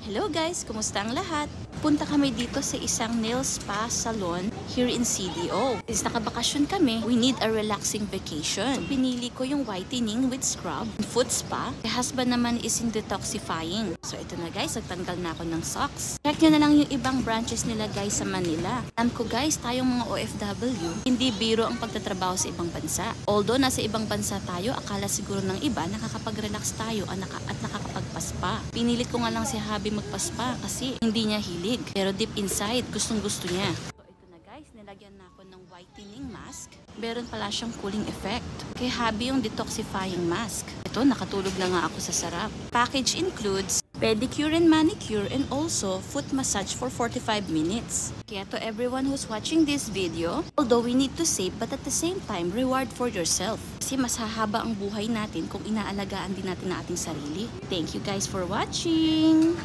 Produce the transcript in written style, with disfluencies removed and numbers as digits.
Hello guys! Kumusta ang lahat? Punta kami dito sa isang nail spa salon here in CDO. Since nakabakasyon kami, we need a relaxing vacation. So, pinili ko yung whitening with scrub, foot spa. My husband naman is in detoxifying. So ito na guys, nagtanggal na ako ng socks. Check nyo na lang yung ibang branches nila guys sa Manila. Alam ko guys, tayong mga OFW, hindi biro ang pagtatrabaho sa ibang bansa. Although nasa ibang bansa tayo, akala siguro ng iba nakakapag-relax tayo at nakakapagpaspa. Pinilit ko nga lang si Habi magpaspa kasi hindi niya hilig. Pero deep inside, gustong-gusto niya. So ito na guys, nilagyan na ako ng whitening mask. Meron pala siyang cooling effect. Kay Habi yung detoxifying mask. Ito, nakatulog na nga ako sa sarap. Package includes pedicure and manicure and also foot massage for 45 minutes. Kaya to everyone who's watching this video, although we need to save but at the same time, reward for yourself. Kasi mas hahaba ang buhay natin kung inaalagaan din natin ang ating sarili. Thank you guys for watching!